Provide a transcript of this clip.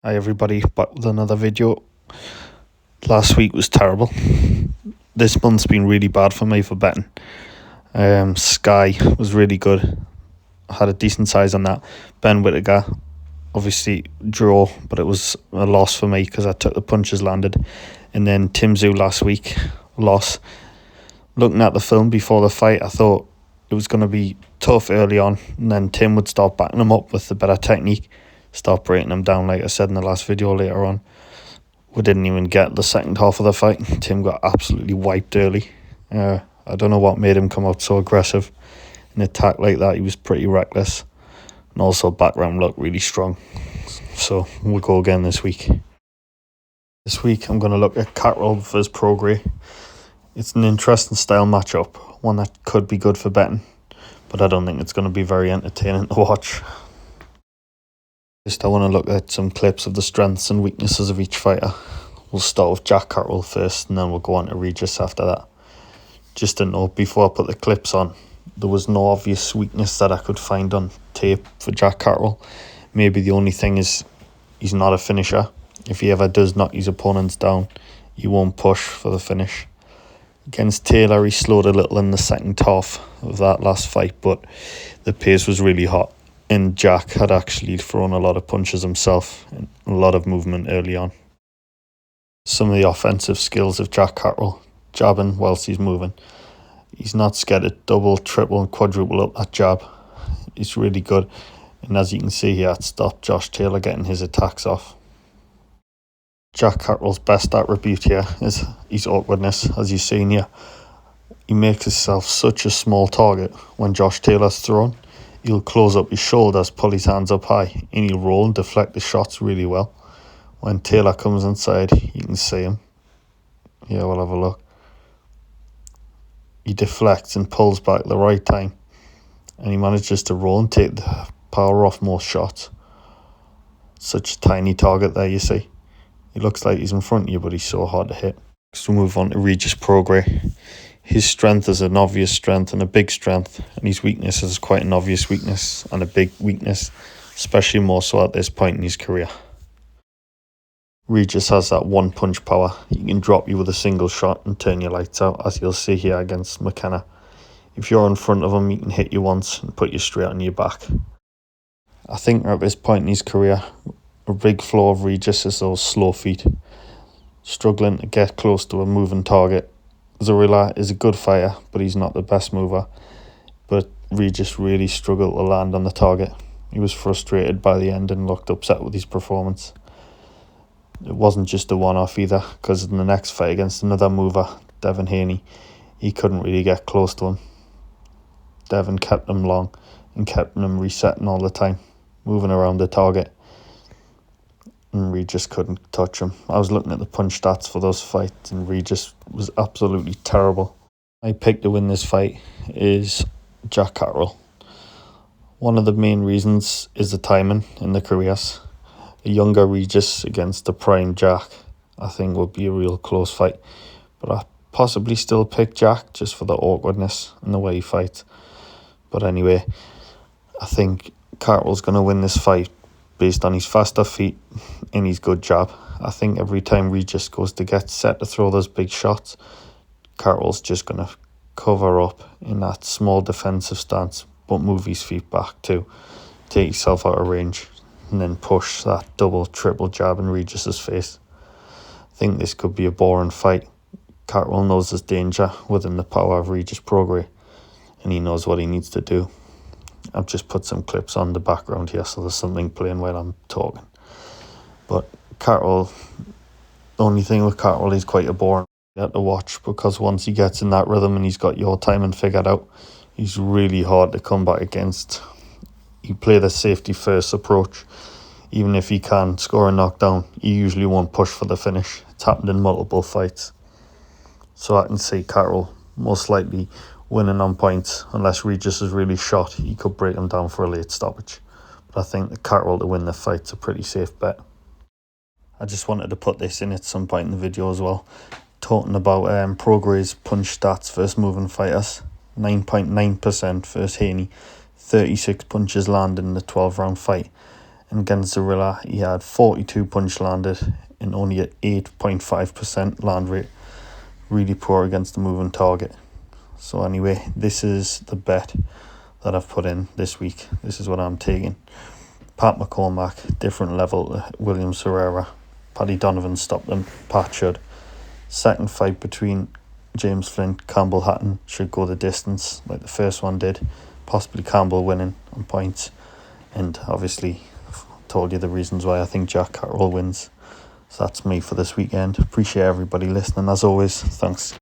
Hi everybody, back with another video. Last week was terrible. This month's been really bad for me for betting. Sky was really good. I had a decent size on that. Ben Whittaker, obviously draw, but it was a loss for me because I took the punches landed. And then Tim Zoo last week, loss. Looking at the film before the fight, I thought it was going to be tough early on, and then Tim would start backing him up with the better technique, start breaking him down like I said in the last video later on. We didn't even get the second half of the fight. Tim got absolutely wiped early. I don't know what made him come out so aggressive in an attack like that. He was pretty reckless, and also background looked really strong. So we'll go again this week. This week I'm going to look at Catteral versus Prograis. It's an interesting style matchup, one that could be good for betting, but I don't think it's going to be very entertaining to watch. First, I want to look at some clips of the strengths and weaknesses of each fighter. We'll start with Jack Catteral first, and then we'll go on to Regis after that. Just to note, before I put the clips on, there was no obvious weakness that I could find on tape for Jack Catteral. Maybe the only thing is he's not a finisher. If he ever does knock his opponents down, he won't push for the finish. Against Taylor, he slowed a little in the second half of that last fight, but the pace was really hot. And Jack had actually thrown a lot of punches himself and a lot of movement early on. Some of the offensive skills of Jack Catteral, jabbing whilst he's moving. He's not scared to double, triple and quadruple up that jab. It's really good. And as you can see here, it stopped Josh Taylor getting his attacks off. Jack Catterall's best attribute here is his awkwardness, as you've seen here. He makes himself such a small target when Josh Taylor's thrown. He'll close up his shoulders, pull his hands up high, and he'll roll and deflect the shots really well. When Taylor comes inside, you can see him. Yeah, we'll have a look. He deflects and pulls back at the right time, and he manages to roll and take the power off most shots. Such a tiny target there, you see. He looks like he's in front of you, but he's so hard to hit. Next we'll move on to Regis Prograis. His strength is an obvious strength and a big strength, and his weakness is quite an obvious weakness and a big weakness, especially more so at this point in his career. Regis has that one punch power. He can drop you with a single shot and turn your lights out, as you'll see here against McKenna. If you're in front of him, he can hit you once and put you straight on your back. I think at this point in his career, a big flaw of Regis is those slow feet. Struggling to get close to a moving target. Zorilla is a good fighter, but he's not the best mover. But Regis really struggled to land on the target. He was frustrated by the end and looked upset with his performance. It wasn't just a one-off either, because in the next fight against another mover, Devin Haney, he couldn't really get close to him. Devin kept him long and kept him resetting all the time, moving around the target. And Regis couldn't touch him. I was looking at the punch stats for those fights, and Regis was absolutely terrible. My pick to win this fight is Jack Catteral. One of the main reasons is the timing in the careers. A younger Regis against the prime Jack, I think would be a real close fight. But I possibly still pick Jack just for the awkwardness and the way he fights. But anyway, I think Catteral's going to win this fight based on his faster feet and his good jab. I think every time Regis goes to get set to throw those big shots, Catteral's just going to cover up in that small defensive stance, but move his feet back too, take himself out of range, and then push that double, triple jab in Regis's face. I think this could be a boring fight. Catteral knows there's danger within the power of Regis Prograis, and he knows what he needs to do. I've just put some clips on the background here, so there's something playing while I'm talking. But Catteral, the only thing with Catteral, he's quite a boring to watch, because once he gets in that rhythm and he's got your timing figured out, he's really hard to come back against. He play the safety first approach. Even if he can score a knockdown, he usually won't push for the finish. It's happened in multiple fights. So I can see Catteral most likely winning on points. Unless Regis is really shot, he could break him down for a late stoppage. But I think the Catteral to win the fight's a pretty safe bet. I just wanted to put this in at some point in the video as well. Talking about Prograis' punch stats versus moving fighters. 9.9% versus Haney. 36 punches landed in the 12-round fight. And against Zorilla, he had 42 punch landed and only at 8.5% land rate. Really poor against the moving target. So anyway, this is the bet that I've put in this week. This is what I'm taking. Pat McCormack, different level. William Serrera. Paddy Donovan stopped him. Pat should. Second fight between James Flint, Campbell Hatton should go the distance like the first one did. Possibly Campbell winning on points. And obviously, I've told you the reasons why I think Jack Catteral wins. So that's me for this weekend. Appreciate everybody listening as always. Thanks.